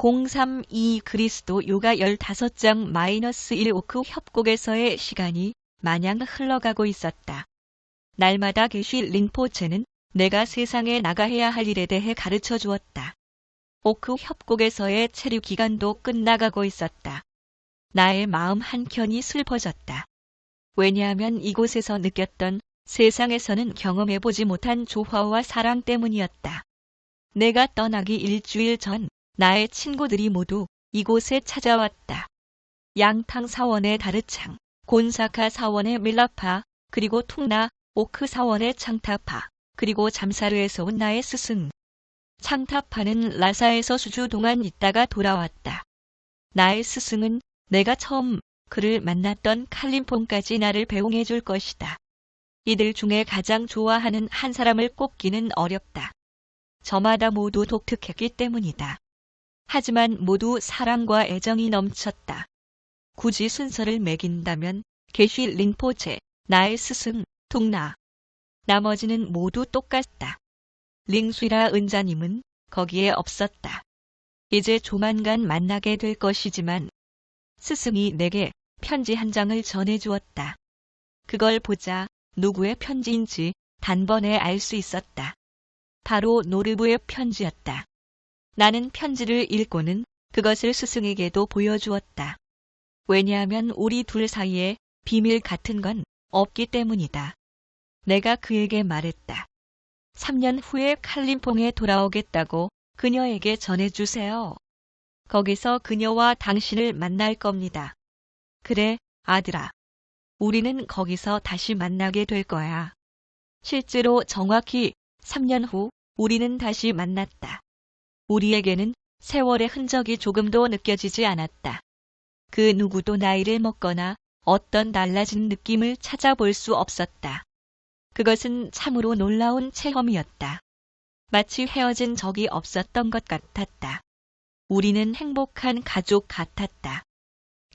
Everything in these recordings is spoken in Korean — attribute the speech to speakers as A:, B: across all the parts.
A: 032 그리스도 요가 15장-1 오크 협곡에서의 시간이 마냥 흘러가고 있었다. 날마다 게쉬 링포체는 내가 세상에 나가야 할 일에 대해 가르쳐 주었다. 오크 협곡에서의 체류 기간도 끝나가고 있었다. 나의 마음 한켠이 슬퍼졌다. 왜냐하면 이곳에서 느꼈던 세상에서는 경험해보지 못한 조화와 사랑 때문이었다. 내가 떠나기 일주일 전 나의 친구들이 모두 이곳에 찾아왔다. 양탕 사원의 다르창, 곤사카 사원의 밀라파, 그리고 퉁나, 오크 사원의 창타파, 그리고 잠사르에서 온 나의 스승. 창타파는 라사에서 수주 동안 있다가 돌아왔다. 나의 스승은 내가 처음 그를 만났던 칼림퐁까지 나를 배웅해 줄 것이다. 이들 중에 가장 좋아하는 한 사람을 꼽기는 어렵다. 저마다 모두 독특했기 때문이다. 하지만 모두 사랑과 애정이 넘쳤다. 굳이 순서를 매긴다면 게쉬 링포체, 나의 스승, 퉁나. 나머지는 모두 똑같다. 링수이라 은자님은 거기에 없었다. 이제 조만간 만나게 될 것이지만 스승이 내게 편지 한 장을 전해주었다. 그걸 보자 누구의 편지인지 단번에 알 수 있었다. 바로 노르부의 편지였다. 나는 편지를 읽고는 그것을 스승에게도 보여주었다. 왜냐하면 우리 둘 사이에 비밀 같은 건 없기 때문이다. 내가 그에게 말했다. 3년 후에 칼림퐁에 돌아오겠다고 그녀에게 전해주세요. 거기서 그녀와 당신을 만날 겁니다. 그래, 아들아. 우리는 거기서 다시 만나게 될 거야. 실제로 정확히 3년 후 우리는 다시 만났다. 우리에게는 세월의 흔적이 조금도 느껴지지 않았다. 그 누구도 나이를 먹거나 어떤 달라진 느낌을 찾아볼 수 없었다. 그것은 참으로 놀라운 체험이었다. 마치 헤어진 적이 없었던 것 같았다. 우리는 행복한 가족 같았다.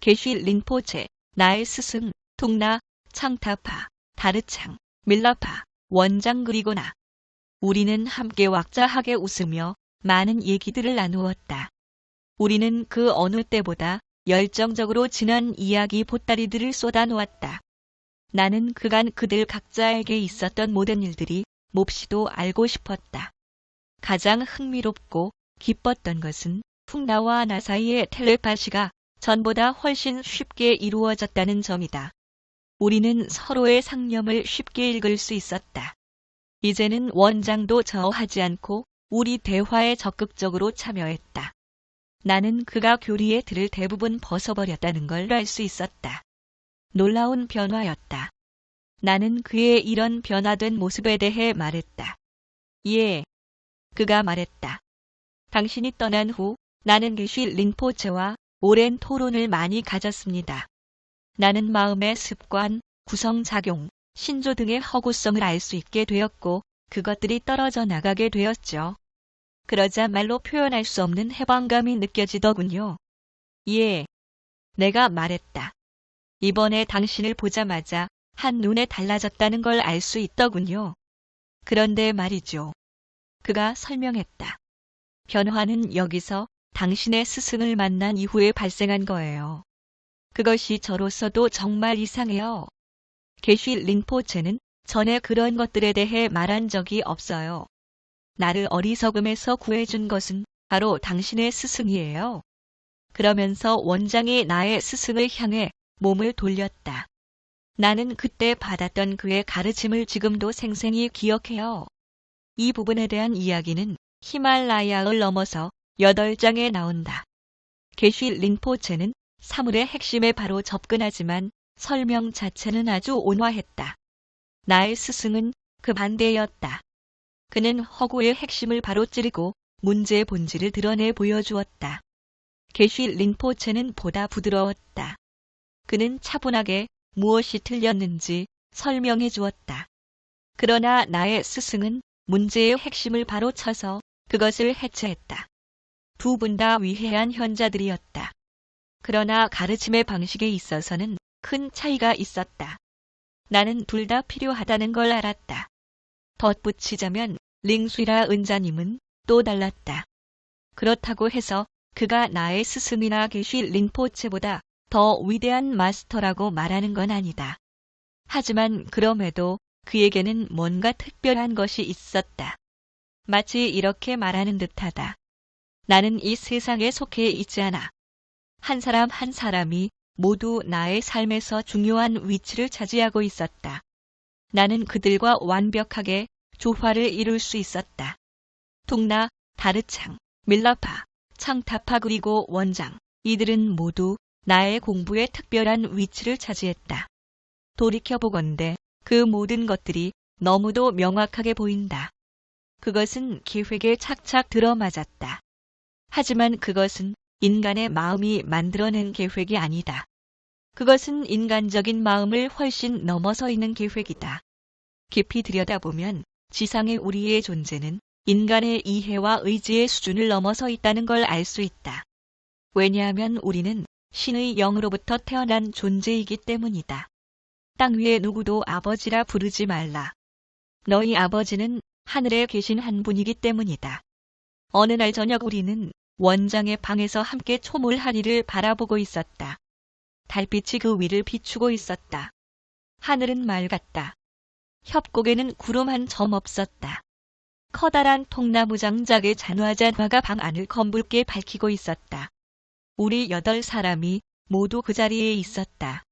A: 게쉬 링포체, 나의 스승, 퉁나, 창타파, 다르창, 밀라파, 원장 그리고 나. 우리는 함께 왁자하게 웃으며 많은 얘기들을 나누었다. 우리는 그 어느 때보다 열정적으로 지난 이야기 보따리들을 쏟아놓았다. 나는 그간 그들 각자에게 있었던 모든 일들이 몹시도 알고 싶었다. 가장 흥미롭고 기뻤던 것은 퉁나와 나 사이의 텔레파시가 전보다 훨씬 쉽게 이루어졌다는 점이다. 우리는 서로의 상념을 쉽게 읽을 수 있었다. 이제는 원장도 저하지 않고 우리 대화에 적극적으로 참여했다. 나는 그가 교리에 들을 대부분 벗어버렸다는 걸 알 수 있었다. 놀라운 변화였다. 나는 그의 이런 변화된 모습에 대해 말했다. 예. 그가 말했다. 당신이 떠난 후 나는 게쉬 링포체와 오랜 토론을 많이 가졌습니다. 나는 마음의 습관, 구성작용, 신조 등의 허구성을 알 수 있게 되었고 그것들이 떨어져 나가게 되었죠. 그러자 말로 표현할 수 없는 해방감이 느껴지더군요. 예. 내가 말했다. 이번에 당신을 보자마자 한눈에 달라졌다는 걸 알 수 있더군요. 그런데 말이죠. 그가 설명했다. 변화는 여기서 당신의 스승을 만난 이후에 발생한 거예요. 그것이 저로서도 정말 이상해요. 게쉬 링포체는 전에 그런 것들에 대해 말한 적이 없어요. 나를 어리석음에서 구해준 것은 바로 당신의 스승이에요. 그러면서 원장이 나의 스승을 향해 몸을 돌렸다. 나는 그때 받았던 그의 가르침을 지금도 생생히 기억해요. 이 부분에 대한 이야기는 히말라야를 넘어서 8장에 나온다. 게쉬 링포체는 사물의 핵심에 바로 접근하지만 설명 자체는 아주 온화했다. 나의 스승은 그 반대였다. 그는 허구의 핵심을 바로 찌르고 문제의 본질을 드러내 보여주었다. 게쉬 링포체는 보다 부드러웠다. 그는 차분하게 무엇이 틀렸는지 설명해 주었다. 그러나 나의 스승은 문제의 핵심을 바로 쳐서 그것을 해체했다. 두 분 다 위대한 현자들이었다. 그러나 가르침의 방식에 있어서는 큰 차이가 있었다. 나는 둘 다 필요하다는 걸 알았다. 덧붙이자면 링수이라 은자님은 또 달랐다. 그렇다고 해서 그가 나의 스승이나 게쉬 린포체보다 더 위대한 마스터라고 말하는 건 아니다. 하지만 그럼에도 그에게는 뭔가 특별한 것이 있었다. 마치 이렇게 말하는 듯하다. 나는 이 세상에 속해 있지 않아. 한 사람 한 사람이 모두 나의 삶에서 중요한 위치를 차지하고 있었다. 나는 그들과 완벽하게 조화를 이룰 수 있었다. 퉁나, 다르창, 밀라파, 창타파 그리고 원장, 이들은 모두 나의 공부에 특별한 위치를 차지했다. 돌이켜보건대 그 모든 것들이 너무도 명확하게 보인다. 그것은 계획에 착착 들어맞았다. 하지만 그것은 인간의 마음이 만들어낸 계획이 아니다. 그것은 인간적인 마음을 훨씬 넘어서 있는 계획이다. 깊이 들여다보면 지상의 우리의 존재는 인간의 이해와 의지의 수준을 넘어서 있다는 걸 알 수 있다. 왜냐하면 우리는 신의 영으로부터 태어난 존재이기 때문이다. 땅 위에 누구도 아버지라 부르지 말라. 너희 아버지는 하늘에 계신 한 분이기 때문이다. 어느 날 저녁 우리는 원장의 방에서 함께 초몰하리를 바라보고 있었다. 달빛이 그 위를 비추고 있었다. 하늘은 맑았다. 협곡에는 구름 한 점 없었다. 커다란 통나무 장작의 잔화가 방 안을 검붉게 밝히고 있었다. 우리 8사람이 모두 그 자리에 있었다.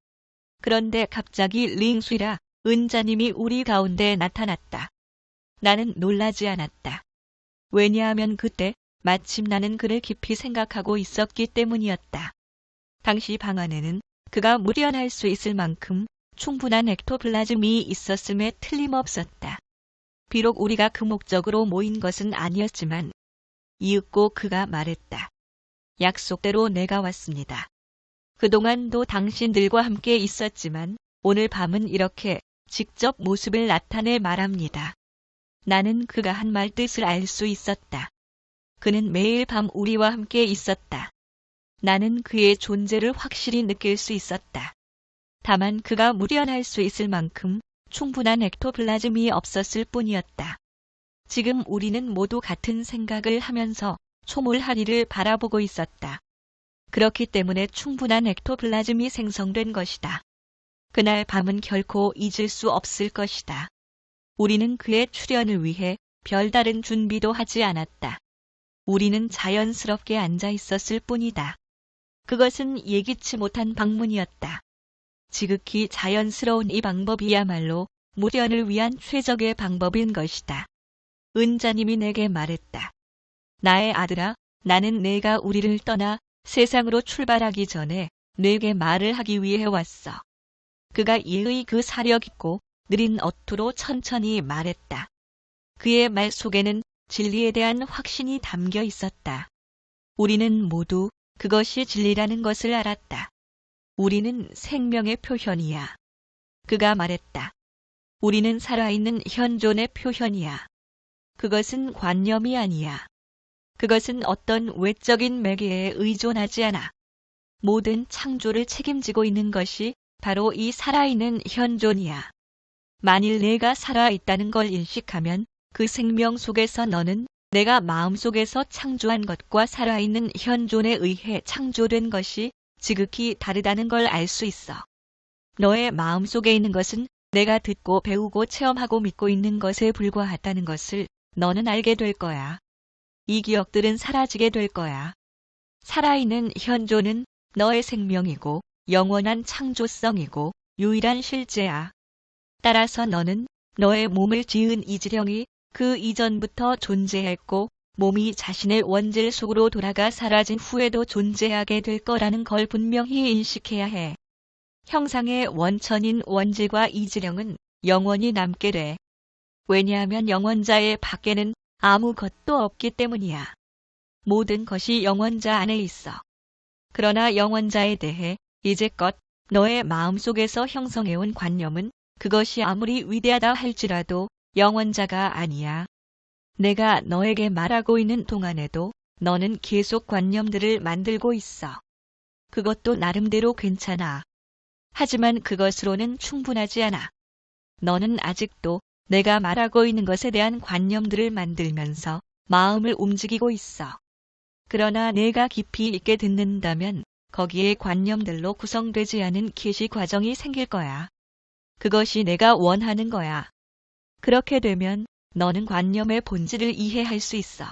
A: 그런데 갑자기 링수이라 은자님이 우리 가운데 나타났다. 나는 놀라지 않았다. 왜냐하면 그때 마침 나는 그를 깊이 생각하고 있었기 때문이었다. 당시 방 안에는 그가 무련할 수 있을 만큼 충분한 엑토플라즘이 있었음에 틀림없었다. 비록 우리가 그 목적으로 모인 것은 아니었지만 이윽고 그가 말했다. 약속대로 내가 왔습니다. 그동안도 당신들과 함께 있었지만 오늘 밤은 이렇게 직접 모습을 나타내 말합니다. 나는 그가 한 말 뜻을 알 수 있었다. 그는 매일 밤 우리와 함께 있었다. 나는 그의 존재를 확실히 느낄 수 있었다. 다만 그가 무련할 수 있을 만큼 충분한 엑토플라즘이 없었을 뿐이었다. 지금 우리는 모두 같은 생각을 하면서 초몰하리를 바라보고 있었다. 그렇기 때문에 충분한 엑토플라즘이 생성된 것이다. 그날 밤은 결코 잊을 수 없을 것이다. 우리는 그의 출현을 위해 별다른 준비도 하지 않았다. 우리는 자연스럽게 앉아 있었을 뿐이다. 그것은 예기치 못한 방문이었다. 지극히 자연스러운 이 방법이야말로 무련을 위한 최적의 방법인 것이다. 은자님이 내게 말했다. 나의 아들아, 나는 내가 우리를 떠나 세상으로 출발하기 전에 내게 말을 하기 위해 왔어. 그가 예의 그 사력 있고 느린 어투로 천천히 말했다. 그의 말 속에는 진리에 대한 확신이 담겨 있었다. 우리는 모두 그것이 진리라는 것을 알았다. 우리는 생명의 표현이야. 그가 말했다. 우리는 살아있는 현존의 표현이야. 그것은 관념이 아니야. 그것은 어떤 외적인 매개에 의존하지 않아. 모든 창조를 책임지고 있는 것이 바로 이 살아있는 현존이야. 만일 내가 살아있다는 걸 인식하면 그 생명 속에서 너는 내가 마음속에서 창조한 것과 살아있는 현존에 의해 창조된 것이 지극히 다르다는 걸 알 수 있어. 너의 마음속에 있는 것은 내가 듣고 배우고 체험하고 믿고 있는 것에 불과하다는 것을 너는 알게 될 거야. 이 기억들은 사라지게 될 거야. 살아있는 현존은 너의 생명이고 영원한 창조성이고 유일한 실제야. 따라서 너는 너의 몸을 지은 이지령이 그 이전부터 존재했고 몸이 자신의 원질 속으로 돌아가 사라진 후에도 존재하게 될 거라는 걸 분명히 인식해야 해. 형상의 원천인 원질과 이지령은 영원히 남게 돼. 왜냐하면 영원자의 밖에는 아무것도 없기 때문이야. 모든 것이 영원자 안에 있어. 그러나 영원자에 대해 이제껏 너의 마음속에서 형성해온 관념은 그것이 아무리 위대하다 할지라도 영원자가 아니야. 내가 너에게 말하고 있는 동안에도 너는 계속 관념들을 만들고 있어. 그것도 나름대로 괜찮아. 하지만 그것으로는 충분하지 않아. 너는 아직도 내가 말하고 있는 것에 대한 관념들을 만들면서 마음을 움직이고 있어. 그러나 내가 깊이 있게 듣는다면 거기에 관념들로 구성되지 않은 계시 과정이 생길 거야. 그것이 내가 원하는 거야. 그렇게 되면 너는 관념의 본질을 이해할 수 있어.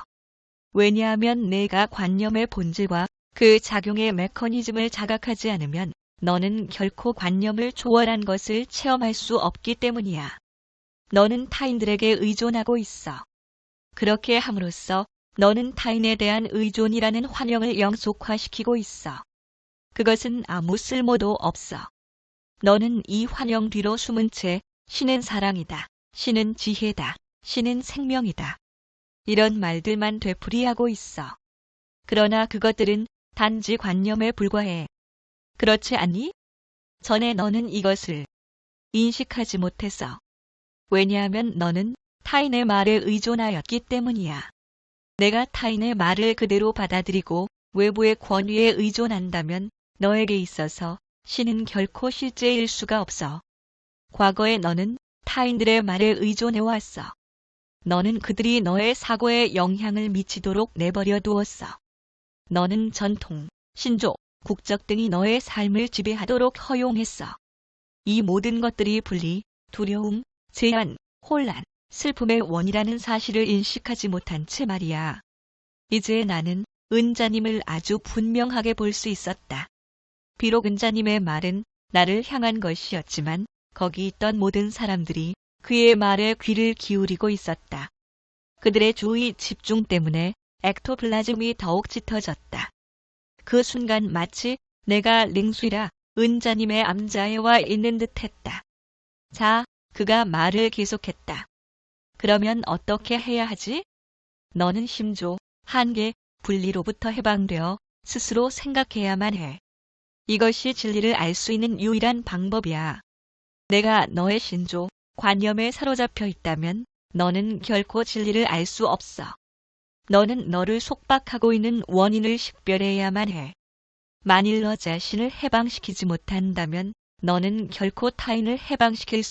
A: 왜냐하면 내가 관념의 본질과 그 작용의 메커니즘을 자각하지 않으면 너는 결코 관념을 초월한 것을 체험할 수 없기 때문이야. 너는 타인들에게 의존하고 있어. 그렇게 함으로써 너는 타인에 대한 의존이라는 환영을 영속화시키고 있어. 그것은 아무 쓸모도 없어. 너는 이 환영 뒤로 숨은 채 신은 사랑이다, 신은 지혜다, 신은 생명이다, 이런 말들만 되풀이하고 있어. 그러나 그것들은 단지 관념에 불과해. 그렇지 않니? 전에 너는 이것을 인식하지 못했어. 왜냐하면 너는 타인의 말에 의존하였기 때문이야. 내가 타인의 말을 그대로 받아들이고 외부의 권위에 의존한다면 너에게 있어서 신은 결코 실제일 수가 없어. 과거에 너는 타인들의 말에 의존해왔어. 너는 그들이 너의 사고에 영향을 미치도록 내버려 두었어. 너는 전통, 신조, 국적 등이 너의 삶을 지배하도록 허용했어. 이 모든 것들이 분리, 두려움, 제한, 혼란, 슬픔의 원이라는 사실을 인식하지 못한 채 말이야. 이제 나는 은자님을 아주 분명하게 볼 수 있었다. 비록 은자님의 말은 나를 향한 것이었지만 거기 있던 모든 사람들이 그의 말에 귀를 기울이고 있었다. 그들의 주의 집중 때문에 액토플라즘이 더욱 짙어졌다. 그 순간 마치 내가 링수이라 은자님의 암자에 와 있는 듯 했다. 자, 그가 말을 계속했다. 그러면 어떻게 해야 하지? 너는 심조, 한계, 분리로부터 해방되어 스스로 생각해야만 해. 이것이 진리를 알 수 있는 유일한 방법이야. 내가 너의 신조, 관념에 사로잡혀 있다면 너는 결코 진리를 알 수 없어. 너는 너를 속박하고 있는 원인을 식별해야만 해. 만일 너 자신을 해방시키지 못한다면 너는 결코 타인을 해방시킬 수